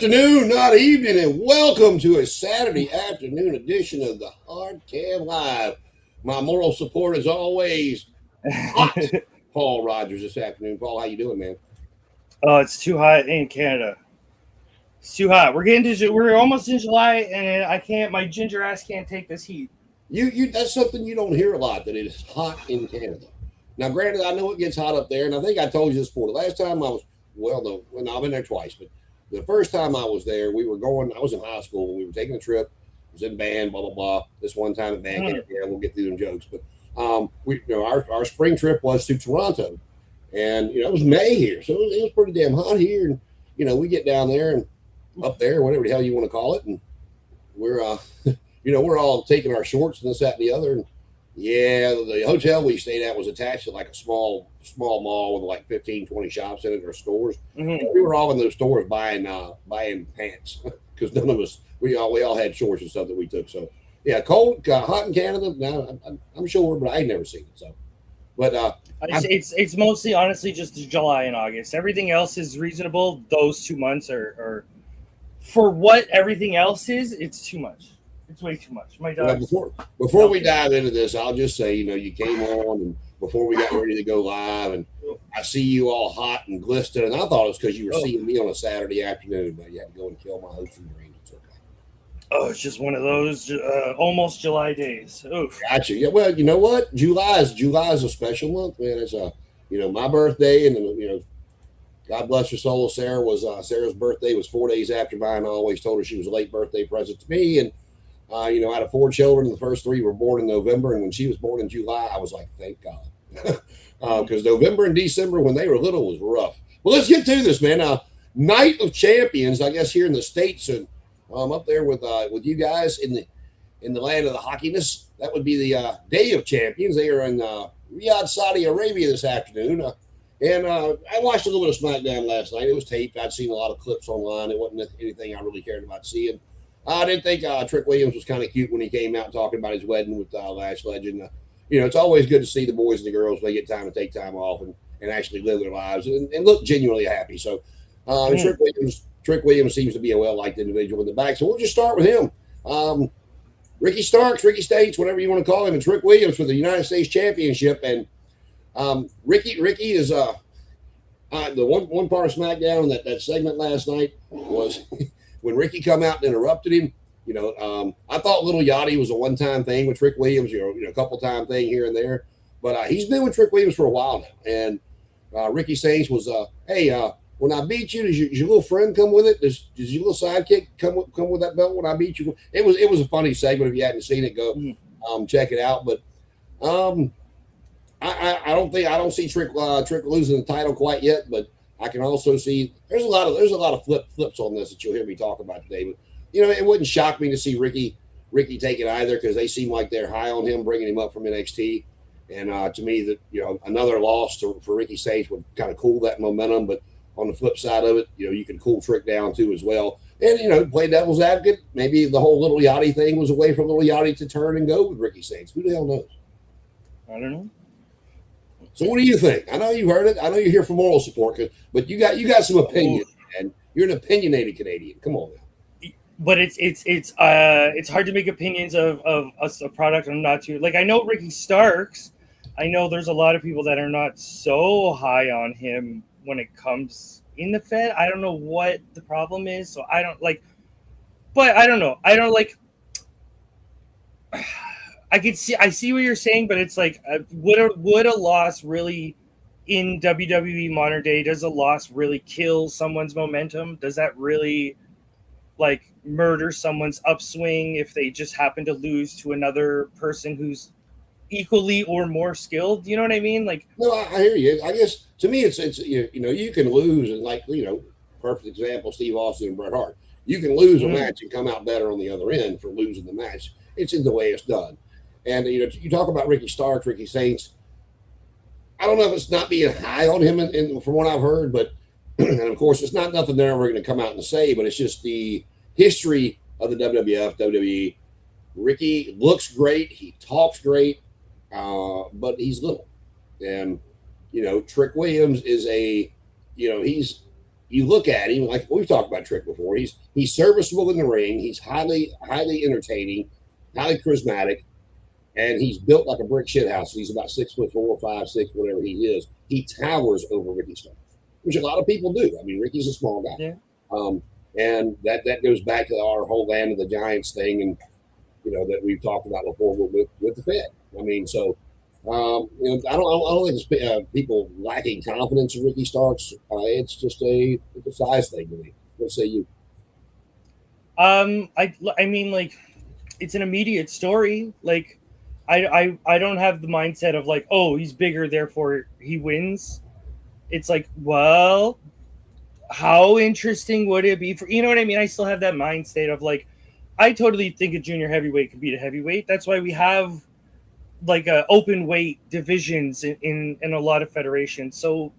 afternoon, not evening, and welcome to a Saturday afternoon edition of the Hardcam Live. My moral support, as always, hot Paul Rogers this afternoon. Paul, how you doing, man? Oh, it's too hot in Canada. It's too hot. We're almost in July, and I can't. My ginger ass can't take this heat. That's something you don't hear a lot, that it is hot in Canada. Now, granted, I know it gets hot up there, and I think I told you this before. The last time I was, I've been there twice, but the first time I was there, I was in high school, we were taking a trip. I was in band, blah, blah, blah. This one time at band camp, we'll get through them jokes. But our spring trip was to Toronto, and it was May here, so it was pretty damn hot here. And we get down there and up there, whatever the hell you want to call it, and we're we're all taking our shorts and this, that, and the other. And the hotel we stayed at was attached to like a small mall with like 15, 20 shops in it, or stores. Mm-hmm. We were all in those stores buying pants because none of us, we all had shorts and stuff that we took. So yeah, cold, hot in Canada. Now I'm sure, but I ain't never seen it. So, but it's mostly honestly just July and August. Everything else is reasonable. Those 2 months are for what everything else is. It's too much. It's way too much. My dog. Before we dive into this, I'll just say, you came on, and before we got ready to go live, and I see you all hot and glistening, and I thought it was because you were seeing me on a Saturday afternoon, but you had to go and kill my hopes and dreams. It's okay. Oh, it's just one of those almost July days. Oof. Gotcha. Yeah. Well, you know what? July is a special month, man. It's my birthday, and God bless her soul. Sarah's birthday was 4 days after mine. I always told her she was a late birthday present to me, and out of 4 children, the first 3 were born in November, and when she was born in July, I was like, thank God, because November and December when they were little was rough. Well, let's get to this, man. Night of Champions, I guess here in the States, and up there with you guys in the land of the hockeyness. That would be the Day of Champions. They are in Riyadh, Saudi Arabia this afternoon. And I watched a little bit of SmackDown last night. It was taped. I'd seen a lot of clips online. It wasn't anything I really cared about seeing. I didn't think Trick Williams was kind of cute when he came out talking about his wedding with Lash Legend. It's always good to see the boys and the girls when they get time to take time off and actually live their lives and look genuinely happy. So Trick Williams seems to be a well-liked individual in the back. So we'll just start with him. Ricky States, whatever you want to call him, and Trick Williams for the United States Championship. And Ricky is the one part of SmackDown that segment last night was when Ricky come out and interrupted him. I thought Little Yachty was a one-time thing with Trick Williams, a couple-time thing here and there. But he's been with Trick Williams for a while now. And Ricky Saints was, hey, when I beat you, does your little friend come with it? Does your little sidekick come with that belt when I beat you? It was a funny segment. If you hadn't seen it, go check it out. But I don't see Trick losing the title quite yet. But I can also see there's a lot of flips on this that you'll hear me talk about today. But it wouldn't shock me to see Ricky take it either, because they seem like they're high on him, bringing him up from NXT. And to me, that another loss for Ricky Saints would kind of cool that momentum. But on the flip side of it, you can cool Trick down too as well. And play devil's advocate. Maybe the whole Little Yachty thing was a way for Little Yachty to turn and go with Ricky Saints. Who the hell knows? I don't know. So what do you think? I know you heard it. I know you're here for moral support, but you got some opinion, and you're an opinionated Canadian. Come on now. But it's hard to make opinions of a product I'm not too like. I know Ricky Starks. I know there's a lot of people that are not so high on him when it comes in the Fed. I don't know what the problem is, so I don't like. But I don't know. I don't like. I see what you're saying, but it's like, would a loss really in WWE modern day? Does a loss really kill someone's momentum? Does that really like murder someone's upswing if they just happen to lose to another person who's equally or more skilled? You know what I mean? Like, no, I hear you. I guess to me, it's you can lose, and like perfect example, Steve Austin and Bret Hart. You can lose a match and come out better on the other end for losing the match. It's in the way it's done. And you talk about Ricky Starks, Ricky Saints. I don't know if it's not being high on him, from what I've heard, but and of course it's not nothing they're ever going to come out and say. But it's just the history of the WWF, WWE. Ricky looks great, he talks great, but he's little. And Trick Williams is he's you look at him like we've talked about Trick before. He's serviceable in the ring. He's highly entertaining, highly charismatic, and he's built like a brick shit house. He's about 6'4", 5'6", whatever he is. He towers over Ricky Starks, which a lot of people do. I mean, Ricky's a small guy, and that goes back to our whole land of the giants thing, and that we've talked about before with the Fed. I mean, so. I don't think it's people lacking confidence in Ricky Starks. It's just it's a size thing to me. What say you? I mean, like, it's an immediate story. Like, I don't have the mindset of like, oh, he's bigger, therefore he wins. It's like, well, how interesting would it be for what I mean? I still have that mind state of like, I totally think a junior heavyweight could beat a heavyweight. That's why we have like open weight divisions in a lot of federations. So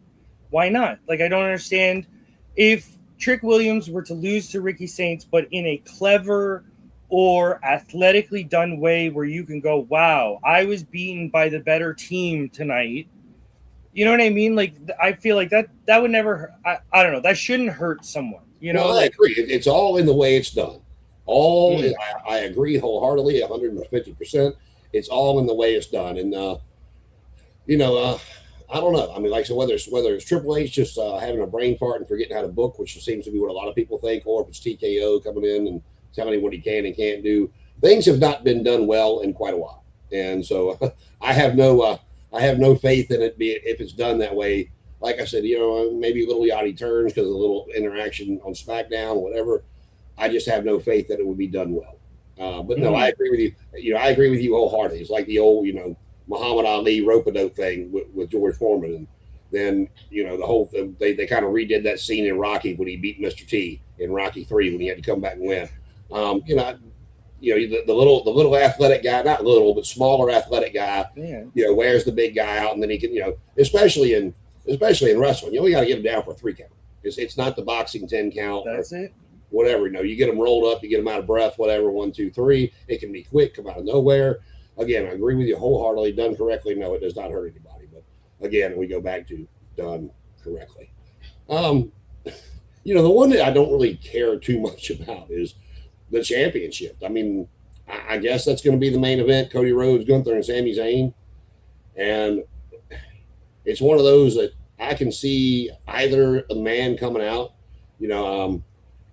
why not? Like, I don't understand if Trick Williams were to lose to Ricky Saints, but in a clever or athletically done way where you can go, wow, I was beaten by the better team tonight. You know what I mean? Like, I feel like that would never, I don't know, that shouldn't hurt someone. Well, I agree. It's all in the way it's done. I agree wholeheartedly, 150%. It's all in the way it's done, and I don't know. I mean, like, so whether it's Triple H just having a brain fart and forgetting how to book, which seems to be what a lot of people think, or if it's TKO coming in and telling him what he can and can't do, things have not been done well in quite a while, and so I have no faith in it. If it's done that way, like I said, maybe a little yachty turns because of a little interaction on SmackDown, whatever. I just have no faith that it would be done well. But no, I agree with you. I agree with you wholeheartedly. It's like the old, Muhammad Ali rope-a-dope thing with George Foreman, and then the whole thing, they kind of redid that scene in Rocky when he beat Mr. T in Rocky 3 when he had to come back and win. The little athletic guy, not little, but smaller athletic guy, wears the big guy out, and then he can, especially in wrestling, you only got to get him down for a 3 count. It's not the boxing 10 count. That's it. Whatever, you get them rolled up, you get them out of breath, whatever, 1, 2, 3. It can be quick, come out of nowhere. Again, I agree with you wholeheartedly. Done correctly, no, it does not hurt anybody. But again, we go back to done correctly. The one that I don't really care too much about is the championship. I mean, I guess that's going to be the main event: Cody Rhodes, Gunther, and Sami Zayn. And it's one of those that I can see either a man coming out,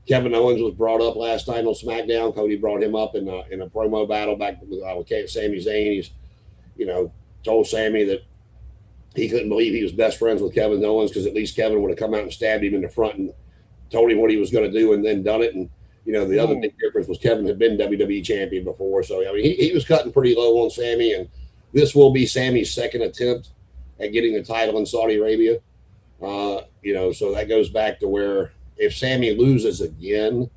Kevin Owens was brought up last night on SmackDown. Cody brought him up in a promo battle back with Sami Zayn. He's, told Sami that he couldn't believe he was best friends with Kevin Owens because at least Kevin would have come out and stabbed him in the front and told him what he was going to do and then done it. And, the other big difference was Kevin had been WWE champion before. So, I mean, he was cutting pretty low on Sami, and this will be Sami's second attempt at getting the title in Saudi Arabia. So that goes back to where, if Sami loses again,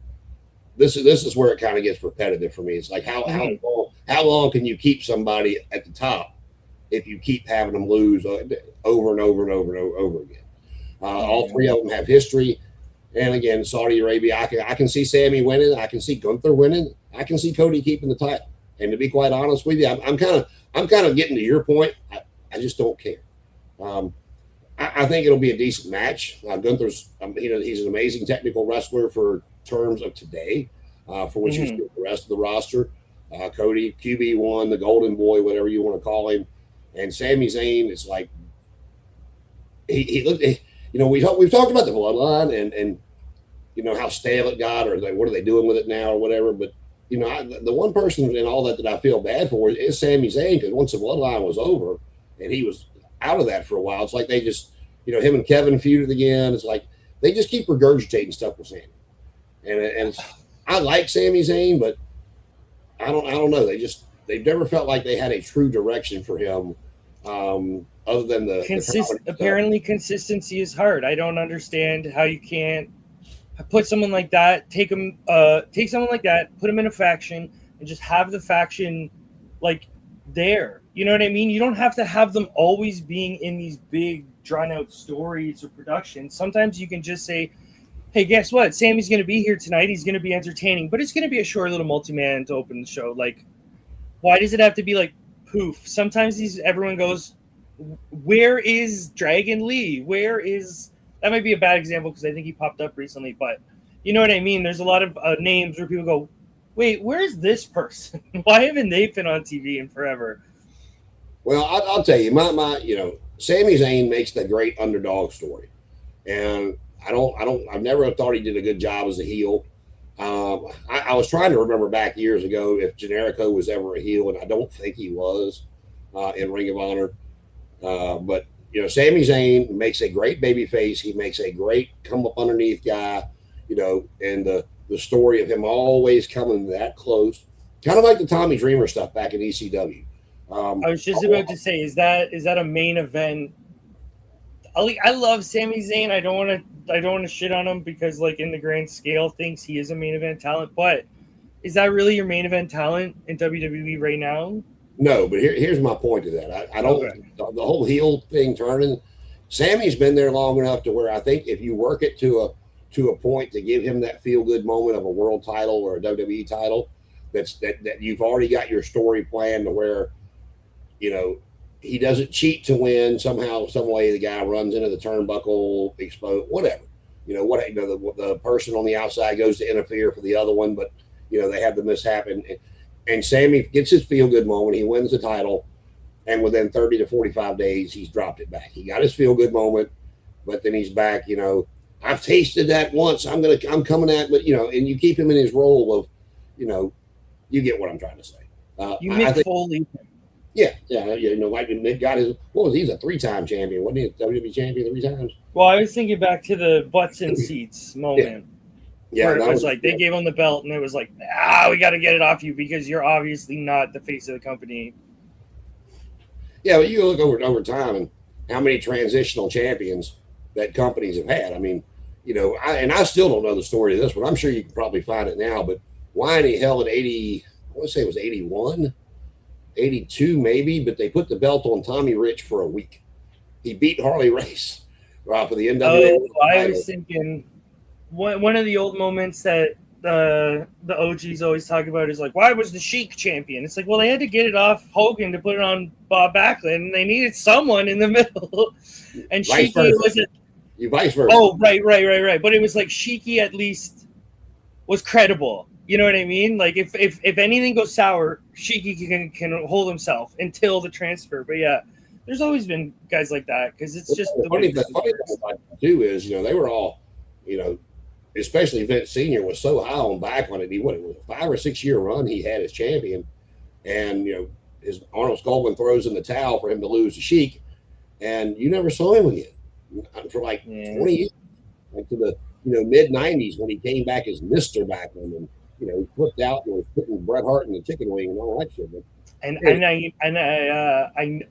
this is where it kind of gets repetitive for me. It's like how long can you keep somebody at the top if you keep having them lose over and over and over and over again? All three of them have history, and again, Saudi Arabia, I can see Sami winning, I can see Gunther winning, I can see Cody keeping the title. And to be quite honest with you, I'm kind of getting to your point. I just don't care. I think it'll be a decent match. Gunther's, he's an amazing technical wrestler for terms of today, for which he's the rest of the roster. Cody, QB1, the Golden Boy, whatever you want to call him, and Sami Zayn. It's like he looked. We've talked about the bloodline and how stale it got, or what are they doing with it now, or whatever. But the one person in all that I feel bad for is Sami Zayn, because once the bloodline was over and he was out of that for a while, it's like they just, him and Kevin feuded again. It's like they just keep regurgitating stuff with Sami, and I like Sami Zayn, but I don't know. They've never felt like they had a true direction for him, other than apparently consistency is hard. I don't understand how you can't put someone like that, take someone like that, put him in a faction, and just have the faction like there. You know what I mean? You don't have to have them always being in these big, drawn-out stories or productions. Sometimes you can just say, hey, guess what? Sami's going to be here tonight. He's going to be entertaining, but it's going to be a short little multi-man to open the show. Like, why does it have to be like poof? Sometimes everyone goes, where is Dragon Lee? Where is that might be a bad example because I think he popped up recently, but you know what I mean. There's a lot of names where people go, "Wait, where's this person? Why haven't they been on TV in forever?" Well, I'll tell you, Sami Zayn makes the great underdog story, and I've never thought he did a good job as a heel. I was trying to remember back years ago if Generico was ever a heel, and I don't think he was in Ring of Honor. But Sami Zayn makes a great baby face. He makes a great come up underneath guy. And the story of him always coming that close, kind of like the Tommy Dreamer stuff back in ECW. I was just about to say, is that a main event? I love Sami Zayn. I don't want to shit on him because, like, in the grand scale of things, he is a main event talent. But is that really your main event talent in WWE right now? No, but here's my point to that. I don't the whole heel thing turning. Sammy's been there long enough to where I think if you work it to a point to give him that feel good moment of a world title or a WWE title, that you've already got your story planned to where he doesn't cheat to win somehow, some way. The guy runs into the turnbuckle, explode, whatever. The person on the outside goes to interfere for the other one, but they have the mishap, and Sammy gets his feel good moment. He wins the title, and within 30 to 45 days, he's dropped it back. He got his feel good moment, but then he's back. I've tasted that once. I'm coming at, but and you keep him in his role of, you get what I'm trying to say. You Mick Foley. Yeah. Like Mick got his. What was he? He's a 3-time champion, wasn't he? A WWE champion 3 times. Well, I was thinking back to the butts and seats moment. Yeah, where it was like they gave him the belt, and it was like, we got to get it off you because you're obviously not the face of the company. Yeah, but you look over time and how many transitional champions that companies have had. I mean, I still don't know the story of this one. I'm sure you can probably find it now, but Winey held at 80. I want to say it was 81, 82 maybe, but they put the belt on Tommy Rich for a week. He beat Harley Race for the NWA. I was thinking. One of the old moments that the OGs always talk about is like, why was the Sheik champion? It's like, well, they had to get it off Hogan to put it on Bob Backlund, and they needed someone in the middle. And Sheiky wasn't. Vice versa. Oh, right. But it was like Sheiky at least was credible. You know what I mean? Like if anything goes sour, Sheiky can hold himself until the transfer. But yeah, there's always been guys like that because it's just the funny thing about it too is they were all especially Vince Sr. was so high on Backlund. It was a 5 or 6 year run he had as champion, and his Arnold Skolman throws in the towel for him to lose to Sheik, and you never saw him again for like 20 years, like to the mid '90s when he came back as Mr. Backlund, and he flipped out and was putting Bret Hart in the chicken wing and all that shit. But,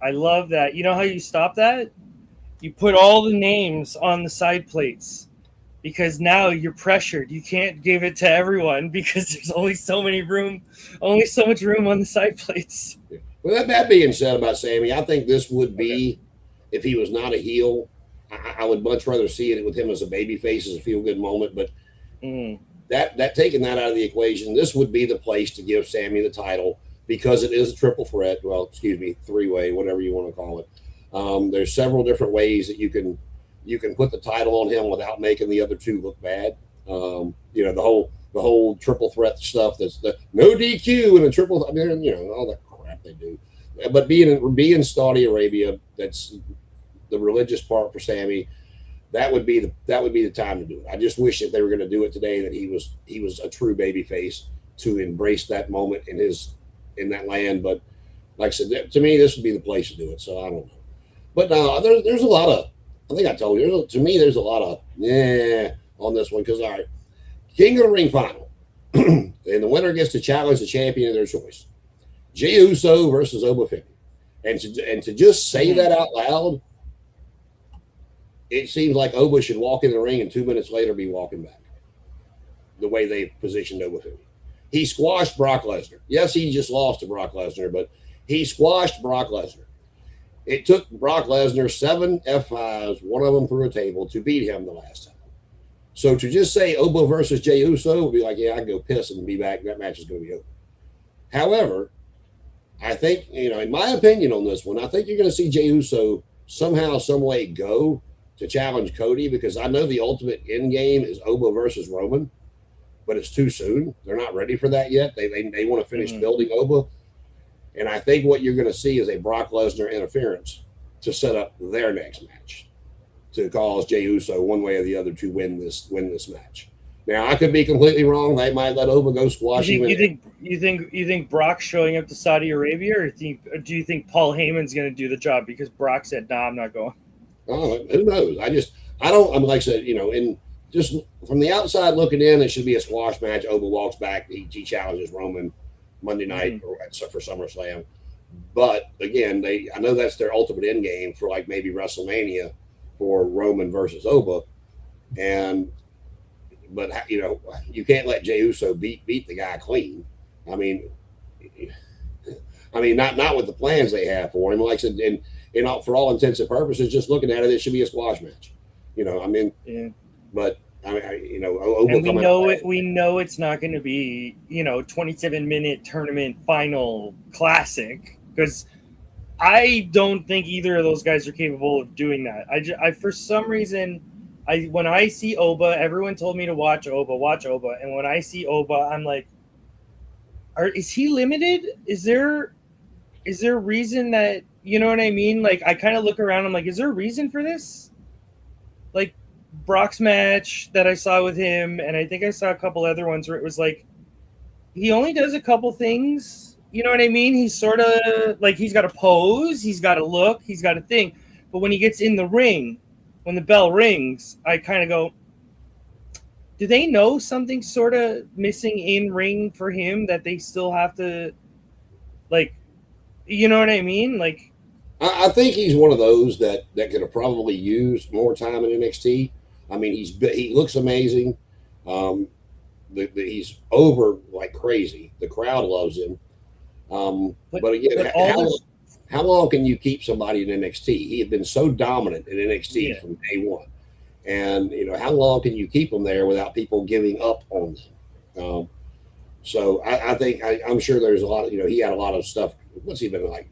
I love that. You know how you stop that? You put all the names on the side plates. Because now you're pressured. You can't give it to everyone because there's only so much room on the side plates. Well, that being said about Sammy, I think this would be, if he was not a heel, I would much rather see it with him as a baby face as a feel good moment. But that taking that out of the equation, this would be the place to give Sammy the title because it is a triple threat. Well, excuse me, 3-way, whatever you want to call it. There's several different ways that you can put the title on him without making the other two look bad. The whole triple threat stuff. That's the no DQ and a triple. I mean, all that crap they do. But being in Saudi Arabia, that's the religious part for Sammy. That would be the time to do it. I just wish if they were going to do it today that he was a true baby face to embrace that moment in that land. But like I said, to me, this would be the place to do it. So I don't know. But there's a lot of. I think I told you. To me, there's a lot of on this one because all right, King of the Ring final, and the winner gets to challenge the champion of their choice, Jey Uso versus Oba Femi, and to just say that out loud, it seems like Oba should walk in the ring and 2 minutes later be walking back. The way they positioned Oba Femi, he squashed Brock Lesnar. Yes, he just lost to Brock Lesnar, but he squashed Brock Lesnar. It took Brock Lesnar 7 F5s, one of them through a table, to beat him the last time. So to just say Oba versus Jey Uso would be like, I can go piss and be back. That match is going to be over. However, I think, in my opinion on this one, I think you're going to see Jey Uso somehow, some way go to challenge Cody, because I know the ultimate end game is Oba versus Roman, but it's too soon. They're not ready for that yet. They want to finish building Oba. And I think what you're going to see is a Brock Lesnar interference to set up their next match, to cause Jey Uso one way or the other to win this match. Now I could be completely wrong. They might let Oba go squash him. You think Brock's showing up to Saudi Arabia, or do you think Paul Heyman's going to do the job because Brock said, "Nah, I'm not going." Oh, who knows? I don't. I'm like I said, in just from the outside looking in, it should be a squash match. Oba walks back. He challenges Roman Monday night for SummerSlam. But again, I know that's their ultimate end game for like maybe WrestleMania for Roman versus Oba, but you can't let Jey Uso beat the guy clean. I mean, not with the plans they have for him. Like I said, and for all intents and purposes, just looking at it, it should be a squash match. Yeah. But Oba, and we know it's not going to be 27-minute tournament final classic, because I don't think either of those guys are capable of doing that. I for some reason, when I see Oba, everyone told me to watch Oba, and when I see Oba, I'm like, is he limited? Is there a reason that, you know what I mean? Like, I kind of look around, I'm like, is there a reason for this? Like, Brock's match that I saw with him, and I think I saw a couple other ones where it was like, he only does a couple things. You know what I mean? He's sort of like, he's got a pose, he's got a look, he's got a thing. But when he gets in the ring, when the bell rings, I kind of go, do they know something sort of missing in ring for him that they still have to, like, you know what I mean? Like, I think he's one of those that could have probably used more time in NXT. I mean, he looks amazing. He's over like crazy. The crowd loves him. But again, how long can you keep somebody in NXT? He had been so dominant in NXT from day one. And, how long can you keep him there without people giving up on them? So I think, I'm sure there's a lot of, he had a lot of stuff. What's he been like?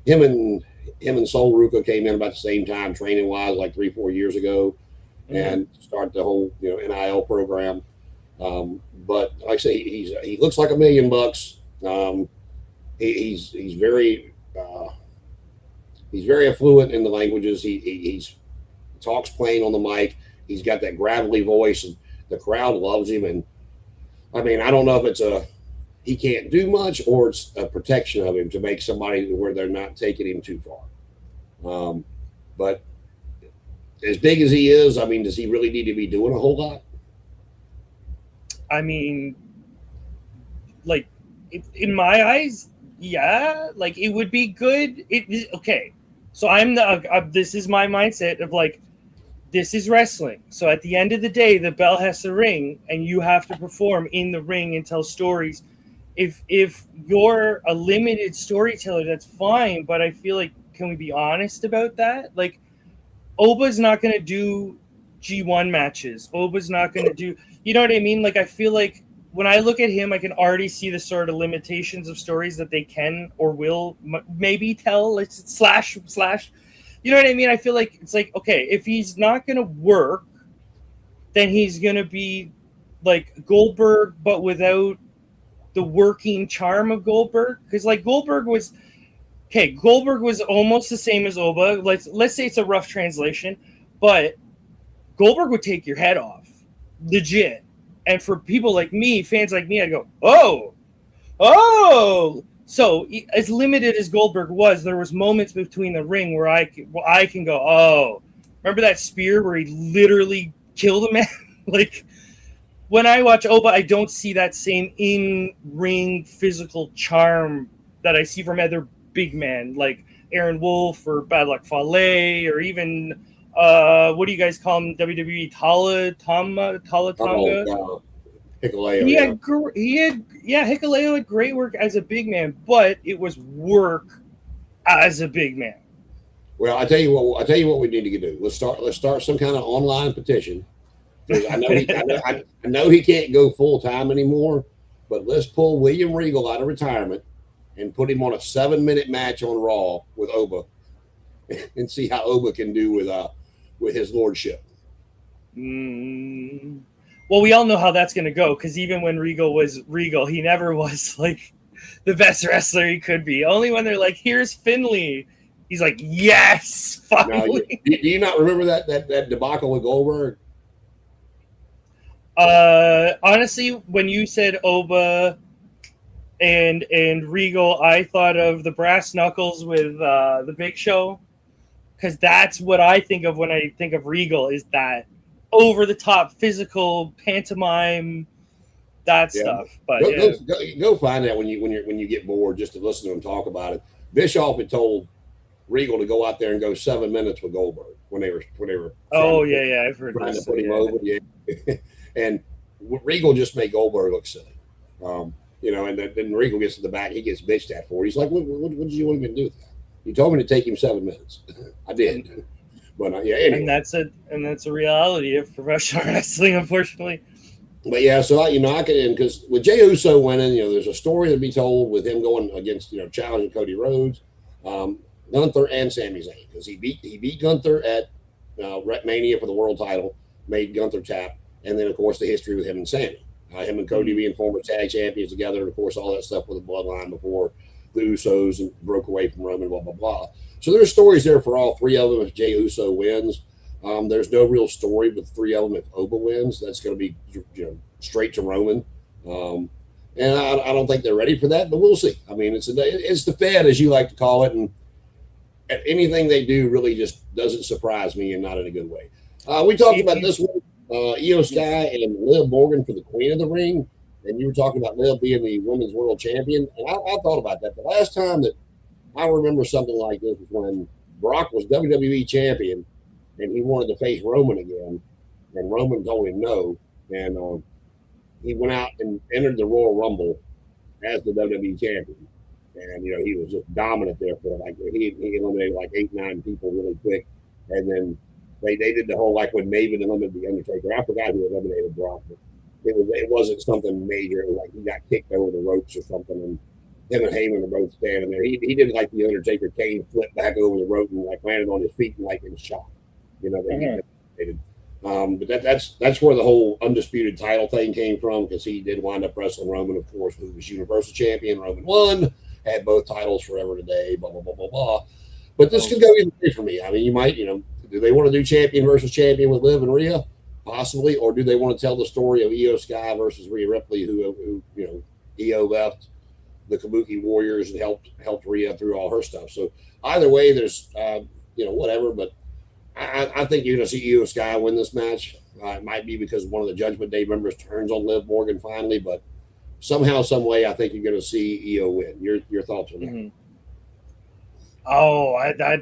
Him and Sol Ruka came in about the same time, training wise, like 3-4 years ago, and start the whole, NIL program. But like I say, he looks like $1 million. He's very affluent in the languages. He talks plain on the mic. He's got that gravelly voice, and the crowd loves him. And I mean, I don't know if it's he can't do much, or it's a protection of him to make somebody where they're not taking him too far. But as big as he is, I mean, does he really need to be doing a whole lot? I mean, like, in my eyes, yeah, like, it would be good. Okay. So this is my mindset of like, this is wrestling. So at the end of the day, the bell has to ring and you have to perform in the ring and tell stories. If you're a limited storyteller, that's fine. But I feel like, can we be honest about that? Like, Oba's not going to do G1 matches. Oba's not going to do, you know what I mean? Like, I feel like when I look at him, I can already see the sort of limitations of stories that they can or will maybe tell. Like, slash. You know what I mean? I feel like it's like, okay, if he's not going to work, then he's going to be like Goldberg, but without the working charm of Goldberg. Because like Goldberg was almost the same as Oba. Let's say it's a rough translation, but Goldberg would take your head off, legit. And for people like me, fans like me, I'd go, oh. So as limited as Goldberg was, there was moments between the ring where I can go, oh. Remember that spear where he literally killed a man? Like, when I watch Oba, I don't see that same in-ring physical charm that I see from other big men like Aaron Wolf or Bad Luck Fale, or even what do you guys call him? WWE Tonga? Hikuleo. Hikuleo had great work as a big man, but it was work as a big man. Well, I tell you what we need to do. Let's start some kind of online petition. I know he can't go full time anymore, but let's pull William Regal out of retirement and put him on a 7-minute match on Raw with Oba, and see how Oba can do with his lordship. Well, we all know how that's going to go, because even when Regal was Regal, he never was like the best wrestler he could be. Only when they're like, here's Finley, he's like, yes, finally. Now, do you not remember that debacle with Goldberg? Honestly, when you said Oba and Regal, I thought of the brass knuckles with the Big Show, because that's what I think of when I think of Regal, is that over the top physical pantomime, that stuff. But go find that when you get bored, just to listen to him talk about it. Bischoff had told Regal to go out there and go 7 minutes with Goldberg when they were. I've heard trying this. To put him over, and Regal just made Goldberg look silly. And then Regal gets to the back, he gets bitched at for it. He's like, what did you want me to do with that? You told me to take him 7 minutes. I did. But anyway. And that's a reality of professional wrestling, unfortunately. But yeah, so I can, because with Jey Uso winning, there's a story to be told with him going against, challenging Cody Rhodes, Gunther, and Sami Zayn, because he beat Gunther at Mania for the world title, made Gunther tap, and then of course the history with him and Sami, him and Cody being former tag champions together, and of course all that stuff with the bloodline before the Usos and broke away from Roman, blah blah blah. So there's stories there for all three of them if Jey Uso wins. There's no real story with three of them if Oba wins. That's going to be straight to Roman. And I don't think they're ready for that, but we'll see. I mean, it's the Fed, as you like to call it, and anything they do really just doesn't surprise me, and not in a good way. We talked about this one, Io Sky and Liv Morgan for the Queen of the Ring, and you were talking about Liv being the Women's World Champion, and I thought about that. The last time that I remember something like this was when Brock was WWE Champion, and he wanted to face Roman again, and Roman told him no, and he went out and entered the Royal Rumble as the WWE Champion, and he was just dominant there for he eliminated like 8-9 people really quick, and then they did the whole like when Maven eliminated the Undertaker. I forgot who eliminated Brock, but it wasn't something major. It was like he got kicked over the ropes or something, and him and Heyman are both standing there. He did like the Undertaker Kane flip back over the rope and like landed on his feet and like in shock. But that's where the whole undisputed title thing came from, because he did wind up wrestling Roman, of course, who was Universal Champion. Roman won, had both titles forever today, blah blah blah blah blah. But this could go either way for me. I mean, you might, do they want to do champion versus champion with Liv and Rhea? Possibly, or do they want to tell the story of Io Sky versus Rhea Ripley, who Io left the Kabuki Warriors and helped Rhea through all her stuff. So either way, there's whatever, but I think you're going to see Io Sky win this match. It might be because one of the Judgment Day members turns on Liv Morgan finally, but somehow, some way, I think you're going to see Io win. Your thoughts on that? Mm-hmm. Oh,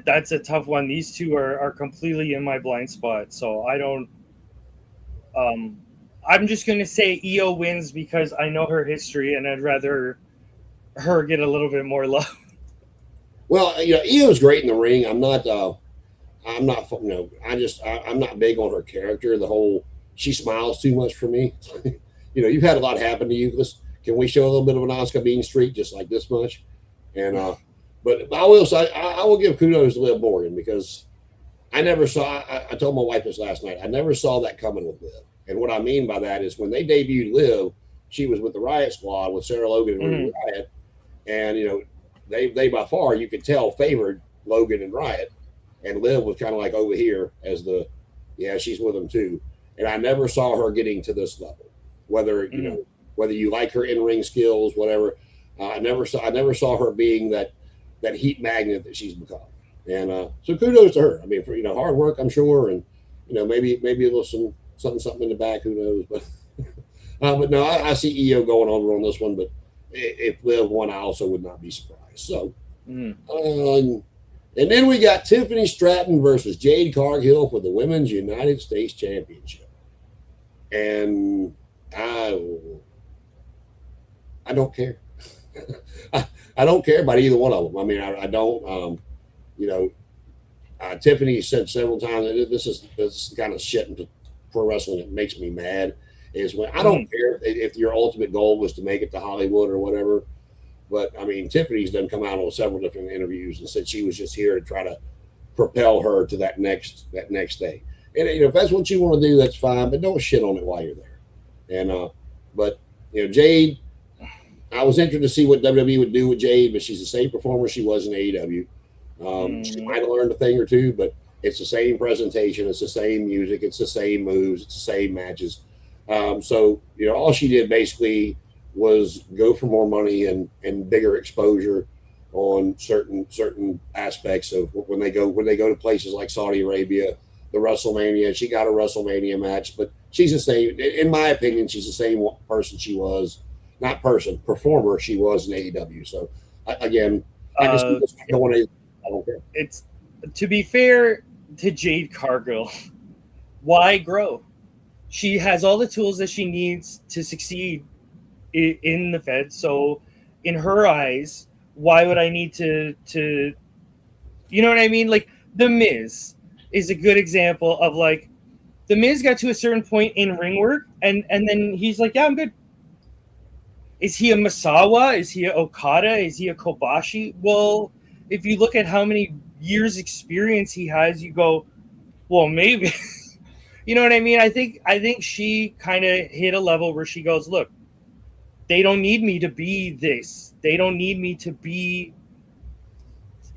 that's a tough one. These two are completely in my blind spot, so I don't. I'm just going to say Io wins because I know her history, and I'd rather her get a little bit more love. Well, Io's great in the ring. I'm not big on her character. The whole, she smiles too much for me. You've had a lot happen to you. Can we show a little bit of an Oscar Bean streak, just like this much? And but I will say, I will give kudos to Liv Morgan, because I never saw. I told my wife this last night. I never saw that coming with Liv. And what I mean by that is when they debuted Liv, she was with the Riot Squad with Sarah Logan and Riot, and they by far, you could tell, favored Logan and Riot. And Liv was kind of like over here as she's with them too. And I never saw her getting to this level, whether you like her in-ring skills, whatever. I never saw her being that heat magnet that she's become. And so kudos to her. I mean, for hard work, I'm sure, and maybe a little something in the back, who knows? But no, I see Io going on this one. But if Liv won, I also would not be surprised. So. And then we got Tiffany Stratton versus Jade Cargill for the Women's United States Championship. And I don't care. I don't care about either one of them. I mean, I don't. Tiffany said several times that this is the kind of shit in pro wrestling that makes me mad. Is when I don't care if your ultimate goal was to make it to Hollywood or whatever. But I mean, Tiffany's done come out on several different interviews and said she was just here to try to propel her to that next thing. And if that's what you want to do, that's fine, but don't shit on it while you're there. And but Jade, I was interested to see what WWE would do with Jade, but she's the same performer she was in AEW. She might have learned a thing or two, but it's the same presentation, it's the same music, it's the same moves, it's the same matches. So all she did basically was go for more money and bigger exposure on certain aspects of when they go to places like Saudi Arabia, the WrestleMania. She got a WrestleMania match, but she's the same. In my opinion, she's the same person she was, not person, performer she was in AEW. So again, I just going. I don't care. It's to be fair to Jade Cargill. Why grow? She has all the tools that she needs to succeed in the Fed. So, in her eyes, why would I need to you know what I mean? Like The Miz is a good example of like The Miz got to a certain point in ring work and then he's like, yeah, I'm good. Is he a Masawa? Is he a Okada? Is he a Kobashi? Well, if you look at how many years experience he has, you go, well, maybe. You know what I mean? I think she kind of hit a level where she goes, look, they don't need me to be this. They don't need me to be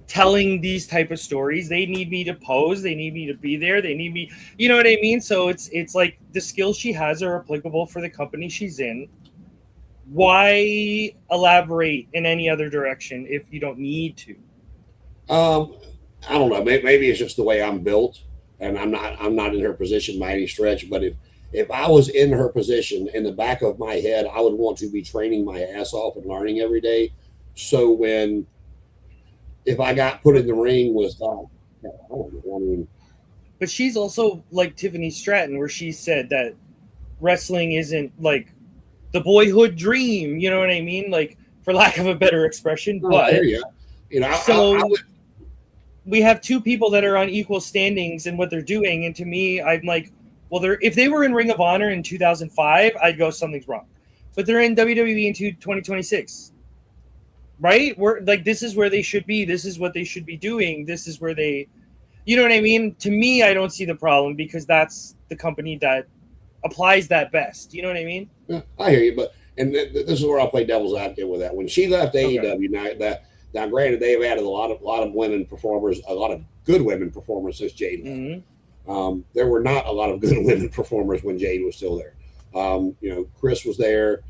telling these type of stories. They need me to pose. They need me to be there. They need me. You know what I mean? So it's like the skills she has are applicable for the company she's in. Why elaborate in any other direction if you don't need to? I don't know. Maybe it's just the way I'm built, and I'm not in her position by any stretch. But if I was in her position, in the back of my head, I would want to be training my ass off and learning every day. So if I got put in the ring with, I mean, but she's also like Tiffany Stratton, where she said that wrestling isn't like the boyhood dream. You know what I mean? Like, for lack of a better expression. I But hear you. we have two people that are on equal standings in what they're doing, and to me, I'm like, well, if they were in Ring of Honor in 2005, I'd go something's wrong. But they're in WWE in 2026, right? We're like, this is where they should be. This is what they should be doing. This is where they, you know what I mean? To me, I don't see the problem because that's the company that applies that best. You know what I mean? Yeah, I hear you, but this is where I'll play devil's advocate with that. When she left AEW, now granted they've added a lot of women performers, a lot of good women performers since Jade left. Mm-hmm. There were not a lot of good women performers when Jade was still there. Chris was there.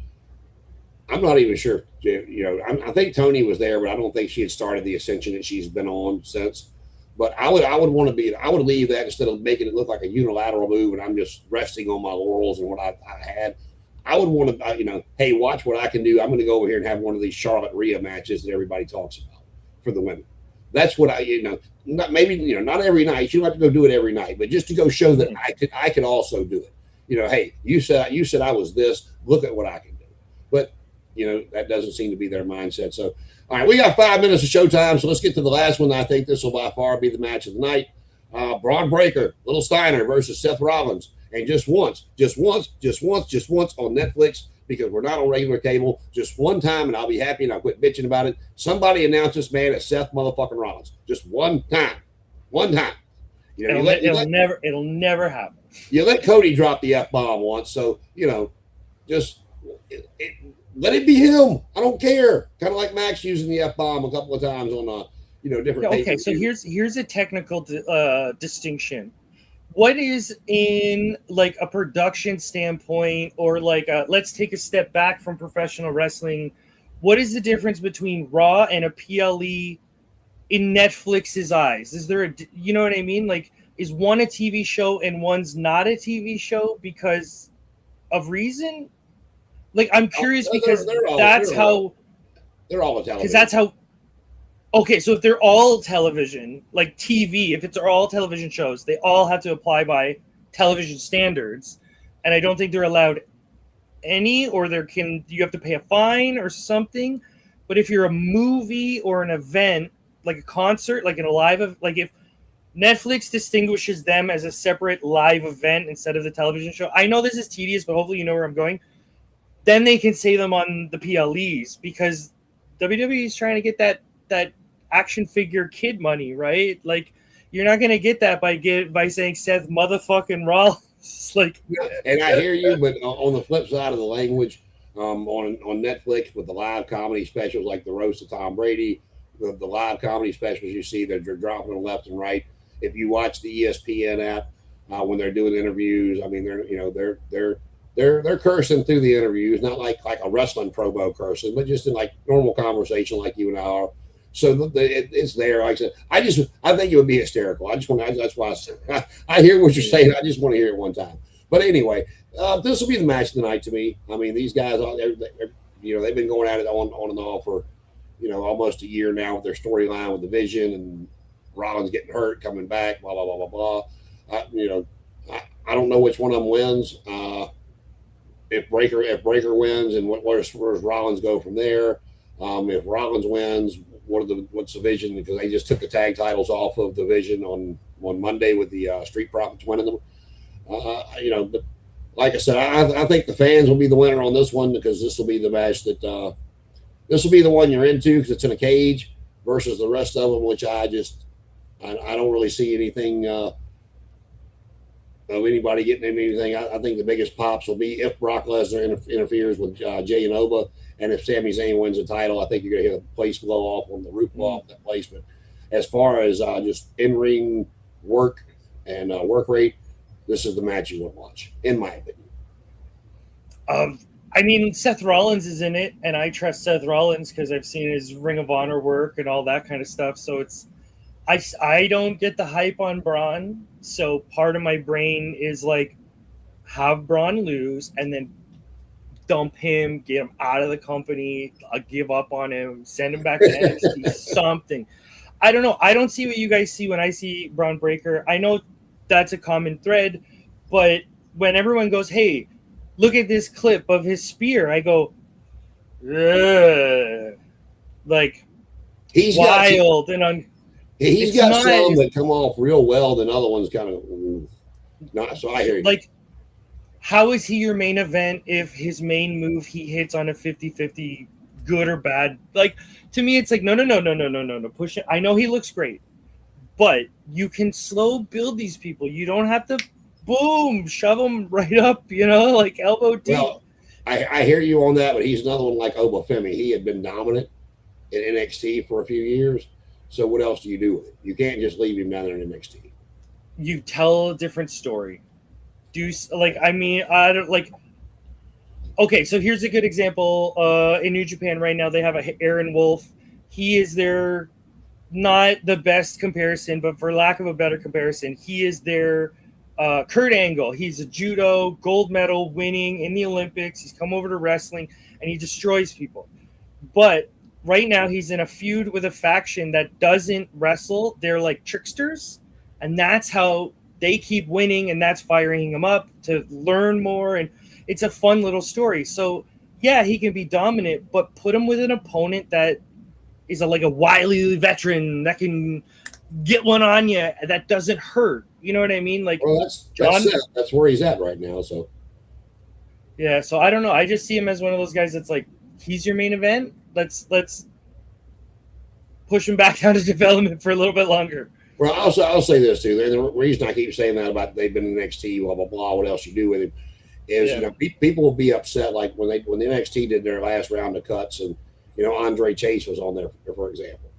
I'm not even sure. I think Tony was there, but I don't think she had started the ascension that she's been on since. But I would want to be. I would leave that instead of making it look like a unilateral move, and I'm just resting on my laurels and what I had. I would want to, hey, watch what I can do. I'm going to go over here and have one of these Charlotte Rhea matches that everybody talks about for the women. That's what not every night. You don't have to go do it every night, but just to go show that I could also do it. Hey, you said I was this. Look at what I can do. But that doesn't seem to be their mindset. So, all right, we got 5 minutes of showtime, so let's get to the last one. I think this will by far be the match of the night. Braun Breaker, Little Steiner versus Seth Rollins. And just once on Netflix, because we're not on regular cable, just one time, and I'll be happy and I'll quit bitching about it. Somebody announce this man as Seth motherfucking Rollins. Just one time. It'll never happen. You let Cody drop the F-bomb once, so just let it be him. I don't care. Kind of like Max using the F-bomb a couple of times on different. Okay, so here's a technical distinction. What is in like a production standpoint, or like let's take a step back from professional wrestling? What is the difference between Raw and a PLE in Netflix's eyes? Is there you know what I mean? Like, is one a TV show and one's not a TV show because of reason? Like, I'm curious because they're all a television. Because that's how. Okay, so if they're all television, like TV, if it's all television shows, they all have to apply by television standards, and I don't think they're allowed any, or you have to pay a fine or something. But if you're a movie or an event, like a concert, like in a live, like if Netflix distinguishes them as a separate live event instead of the television show, I know this is tedious, but hopefully you know where I'm going. Then they can say them on the PLEs because WWE is trying to get that action figure kid money, right? Like, you're not gonna get that by saying Seth motherfucking Rollins. Like, and I hear you, but on the flip side of the language, on Netflix with the live comedy specials like the roast of Tom Brady, the live comedy specials you see that they're dropping them left and right. If you watch the ESPN app when they're doing interviews, I mean they're cursing through the interviews, not like a wrestling promo cursing, but just in like normal conversation like you and I are. So it's there. Like I said, I think it would be hysterical. That's why I hear what you're saying. I just want to hear it one time. But anyway, this will be the match of the night to me. I mean, these guys, they've been going at it on and off for, almost a year now with their storyline with the Vision and Rollins getting hurt, coming back, blah blah blah blah blah. I don't know which one of them wins. If Breaker wins, and where's Rollins go from there? If Rollins wins, what's the Vision? Because they just took the tag titles off of the Vision on Monday with the Street Profits winning them. But like I said, I think the fans will be the winner on this one because this will be the match that this will be the one you're into because it's in a cage versus the rest of them, which I don't really see anything of anybody getting anything. I think the biggest pops will be if Brock Lesnar interferes with Jay and Oba, and if Sami Zayn wins the title. I think you're going to hear the place blow off on the roof blow off that place. But as far as just in-ring work and work rate, this is the match you want to watch, in my opinion. I mean, Seth Rollins is in it, and I trust Seth Rollins because I've seen his Ring of Honor work and all that kind of stuff. So I don't get the hype on Braun. So part of my brain is like, have Braun lose and then dump him, get him out of the company, give up on him, send him back to NXT, something. I don't know. I don't see what you guys see when I see Braun Breaker. I know that's a common thread, but when everyone goes, hey, look at this clip of his spear, I go, ugh. Like, he's wild he's got some that come off real well, then other ones kind of not. So I hear you. Like, how is he your main event if his main move he hits on a 50-50, good or bad? Like, to me, it's like, no. Push it. I know he looks great, but you can slow build these people. You don't have to, boom, shove them right up, like elbow deep. Well, I hear you on that, but he's another one like Obafemi. He had been dominant in NXT for a few years. So what else do you do with it? You can't just leave him down there in NXT. You tell a different story. Okay, so here's a good example. In New Japan right now, they have Aaron Wolf. He is their, not the best comparison, but for lack of a better comparison, he is their Kurt Angle. He's a judo gold medal winning in the Olympics. He's come over to wrestling, and he destroys people. But right now, he's in a feud with a faction that doesn't wrestle. They're like tricksters, and that's how they keep winning, and that's firing him up to learn more. And it's a fun little story. So, yeah, he can be dominant, but put him with an opponent that is like a wily veteran that can get one on you that doesn't hurt. You know what I mean? Like, well, that's where he's at right now. So, yeah. So I don't know. I just see him as one of those guys that's like, he's your main event. Let's push him back down to development for a little bit longer. Well, I'll say this too. The reason I keep saying that about they've been in NXT, blah blah blah. What else you do with him is people will be upset like when the NXT did their last round of cuts and Andre Chase was on there for example.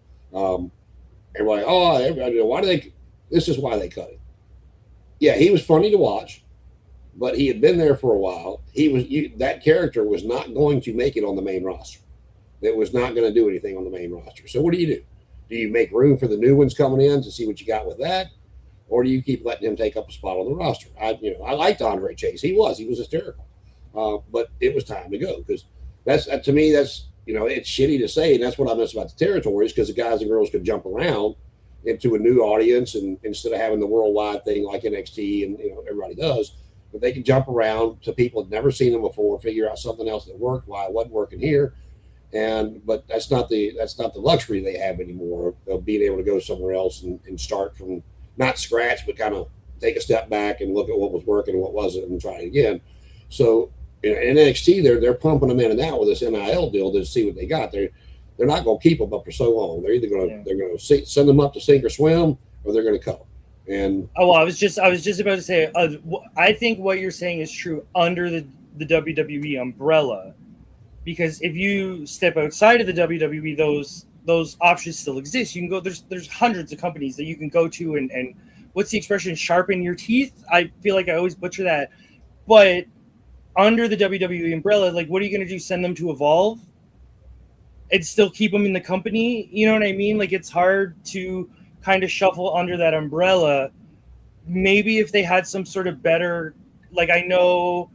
Everybody, why do they? This is why they cut him. Yeah, he was funny to watch, but he had been there for a while. That character was not going to make it on the main roster. It was not going to do anything on the main roster. So what do? Do you make room for the new ones coming in to see what you got with that? Or do you keep letting him take up a spot on the roster? I liked Andre Chase. He was hysterical. But it was time to go because to me, it's shitty to say. And that's what I miss about the territories because the guys and girls could jump around into a new audience and instead of having the worldwide thing like NXT and everybody does, but they can jump around to people that never seen them before, figure out something else that worked, why it wasn't working here. But that's not the luxury they have anymore of being able to go somewhere else and start from not scratch, but kind of take a step back and look at what was working and what wasn't and try it again. So in NXT, they're pumping them in and out with this NIL deal to see what they got. They're not going to keep them up for so long. They're either going to send them up to sink or swim, or or they're going to cover. And oh, well, I was just about to say, I think what you're saying is true under the WWE umbrella, because if you step outside of the WWE, those options still exist. You can go. There's hundreds of companies that you can go to, and what's the expression? Sharpen your teeth. I feel like I always butcher that, but under the WWE umbrella, like, what are you going to do? Send them to Evolve and still keep them in the company? You know what I mean? Like, it's hard to kind of shuffle under that umbrella. Maybe if they had some sort of better, like, I know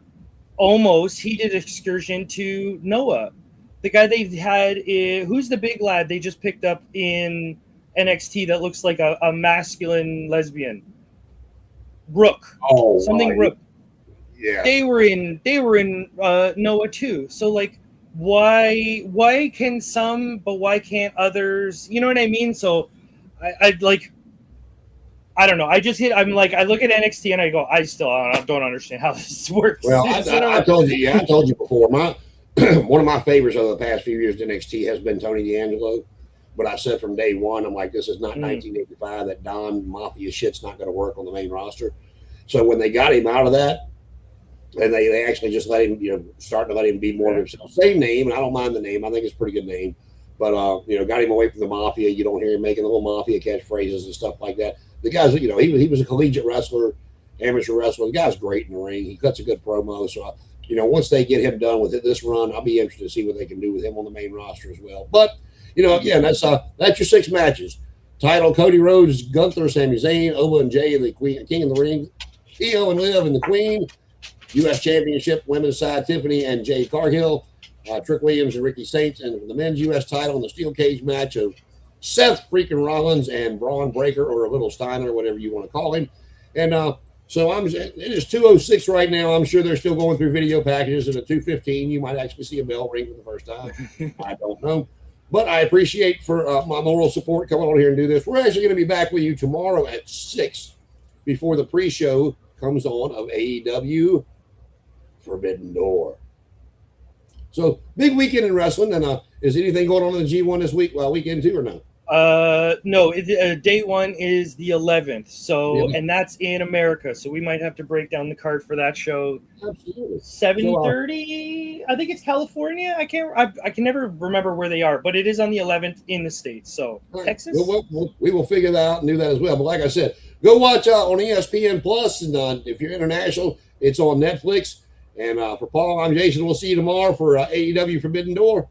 almost he did excursion to Noah, the guy they had. Who's the big lad they just picked up in NXT that looks like a masculine lesbian? Brooke. oh, Something Brooke. Yeah, They were in Noah too. So, like, why can some but why can't others? You know what I mean? So I like, I don't know. I'm like, I look at NXT and I go, I still don't understand how this works. well, I told you, I told you before. My one of my favorites over the past few years in NXT has been Tony D'Angelo. But I said from day one, I'm like, this is not 1985. That Don Mafia shit's not going to work on the main roster. So when they got him out of that, and they actually just let him, starting to let him be more of himself. Same name, and I don't mind the name. I think it's a pretty good name. But, got him away from the Mafia. You don't hear him making little Mafia catchphrases and stuff like that. The guy's, he was a collegiate wrestler, amateur wrestler. The guy's great in the ring. He cuts a good promo. So, once they get him done with this run, I'll be interested to see what they can do with him on the main roster as well. But, again, that's your 6 matches. Title: Cody Rhodes, Gunther, Sami Zayn, Oba and Jay, the Queen, King of the Ring, Io and Liv, and the Queen. U.S. Championship, women's side, Tiffany and Jade Cargill, Trick Williams and Ricky Saints, and for the men's U.S. title in the steel cage match of Seth freaking Rollins and Braun Breaker, or a little Steiner, whatever you want to call him. And so it is 2:06 right now. I'm sure they're still going through video packages. At 2:15, you might actually see a bell ring for the first time. I don't know. But I appreciate for my moral support coming on here and do this. We're actually going to be back with you tomorrow at 6 before the pre-show comes on of AEW Forbidden Door. So big weekend in wrestling. And is anything going on in the G1 this week? Well, weekend 2 or no? No. Day 1 is the 11th. So, and that's in America. So we might have to break down the card for that show. Absolutely. 7:30. I think it's California. I can never remember where they are, but it is on the 11th in the States. So right. Texas. We will figure that out and do that as well. But like I said, go watch on ESPN Plus, and if you're international, it's on Netflix. And for Paul, I'm Jason. We'll see you tomorrow for AEW Forbidden Door.